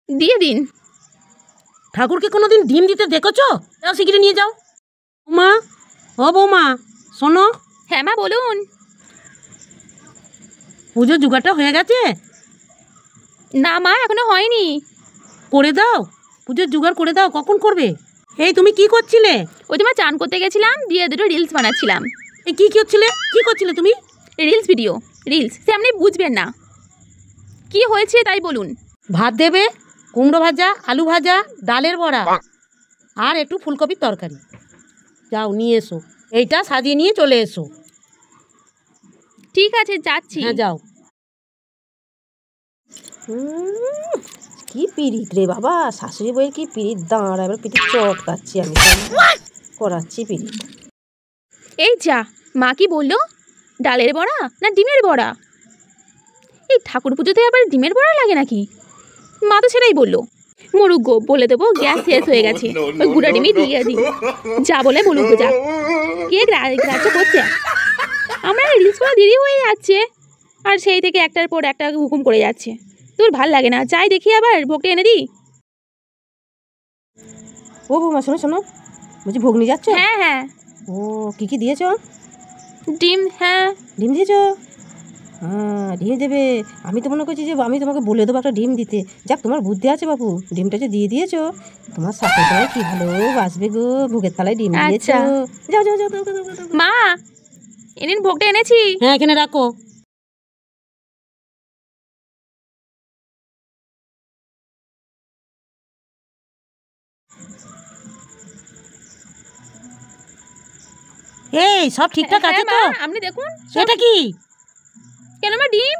দিয়ে দিন। ঠাকুরকে কোনোদিন ডিম দিতে দেখেছো? যাও শিগগিরি নিয়ে যাও। মা, ও বৌমা শোনো। হ্যাঁ মা বলুন। পুজোর জোগাড়টা হয়ে গেছে? না মা এখনো হয়নি। করে দাও, পুজোর জোগাড় করে দাও। কখন করবে? এই তুমি কি করছিলে? ওই তোমার চান করতে গেছিলাম, দিয়ে দুটো রিলস বানাচ্ছিলাম। এই কি করছিলে তুমি? Reels video, reels. সে আপনি বুঝবেন না। কি হয়েছে তাই বলুন। ভাত দেবে, কুমড়ো ভাজা, আলু ভাজা, ডালের বড়া আর একটু ফুলকপির তরকারি। যাও নিয়ে এসো, এইটা সাজিয়ে নিয়ে চলে এসো। ঠিক আছে যাচ্ছি। হ্যাঁ যাও। কি পিরিত রে বাবা, শাশুড়ি বইয়ের কি পিরিত। দাঁড়া এবার পিরিত চটকাচ্ছি আমি, করাচ্ছি পিরিত। এই যা, মা কি বললো? ডালের বড়া না ডিমের বড়া? এই ঠাকুর পুজোতে আবার ডিমের বড়া লাগে নাকি? মা তো সেটাই বললো। মরুক গো, বলে দেবো গ্যাস শেষ হয়ে গেছে, ওই গুঁড়া ডিমই দিয়ে দিই। যা বলে বলুক যা। কে গ্রাহ্য করছে? আমরা রিলস করা দেরি হয়ে যাচ্ছে, আর সেই থেকে একটার পর একটা হুকুম করে যাচ্ছে। তোর ভাল লাগে না, যাই দেখি আবার ভোগটা এনে দিই। ও বৌমা শোনো শোনো, বলছি ভোগ নিয়ে যাচ্ছ? হ্যাঁ হ্যাঁ। ও কি দিয়েছ? ডিম। হ্যাঁ ডিম দিয়েছ? হ্যাঁ ডিম দেবে। আমি তো মনে করছি যে আমি তোমাকে বলে দেবো একটা ডিম দিতে। যাক তোমার বুদ্ধি আছে বাবু, ডিমটা যে দিয়ে দিয়েছো। তোমার শাশুড়ি কি ভালো বাসবে গো, ভোগের থালায় ডিম দিয়েছ। যাও যাও যাও। মা এনেন, ভোগটা এনেছি। হ্যাঁ এখানে রাখো। এই সব ঠিকঠাক আছে তো? আপনি দেখুন। সেটা কি? কেন মা ডিম?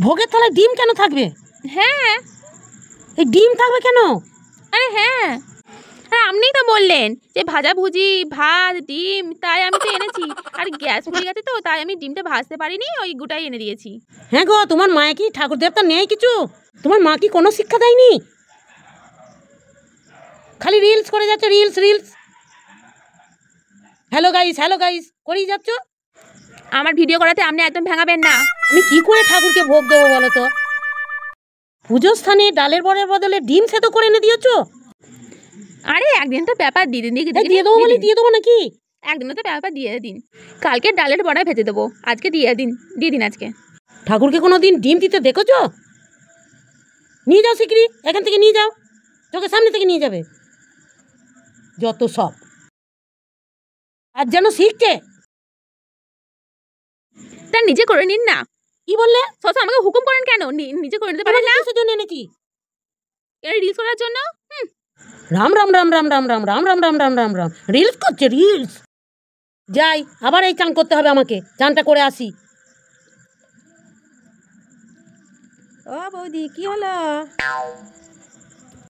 ভোগের থালায় ডিম কেন থাকবে? হ্যাঁ। এই ডিম থাকবে কেন? আরে হ্যাঁ, আরে আপনিই তো বললেন যে ভাজা ভুজি ভাত ডিম, তাই আমি তো এনেছি। আর গ্যাস ফুরিয়ে গেছে তো, তাই আমি ডিমটা ভাজতে পারিনি, ওই গোটাই এনে দিয়েছি। হ্যাঁ গো, তোমার মায়ে কি ঠাকুর দেবতা নেই কিছু? তোমার মা কি কোনো শিক্ষা দেয়নি? খালি রিলস করে যাচ্ছে, রিলস রিলস। হ্যালো গাইস করেই যাচ্ছ। আমার ভিডিও করাতে আপনি একদম ভাঙাবেন না। আমি কি করে ঠাকুরকে ভোগ দেবো বলো তো? পুজোর স্থানে ডালের বড়ার বদলে ডিম সেদ্ধ করে এনে দিয়েছো। আরে একদিন তো ব্যাপার দিয়ে দিন। দিয়ে দেবো বলে দিয়ে দেবো নাকি? একদিন তো ব্যাপার দিয়ে দিন। কালকে ডালের বড়া ভেজে দেবো, আজকে দিয়ে দিন আজকে। ঠাকুরকে কোনো দিন ডিম দিতে দেখেছো? নিয়ে যাও শিগগিরি, এখান থেকে নিয়ে যাও, চোখের সামনে থেকে নিয়ে যাবে। যত সব আর যেন শিখছে। তার নিজে করে নিন না। কি বললে? সবসময় আমাকে হুকুম করেন কেন? নিজে করে নিতে পারেন না? কিসের জন্য এনেছি? রিলস করার জন্য। রাম রাম রাম রাম রাম রাম রাম রাম রাম রাম রাম রাম। রিলস করছে রিলস। যাই, আবার এই চান করতে হবে আমাকে, চানটা করে আসি। ও বৌদি কি হলো?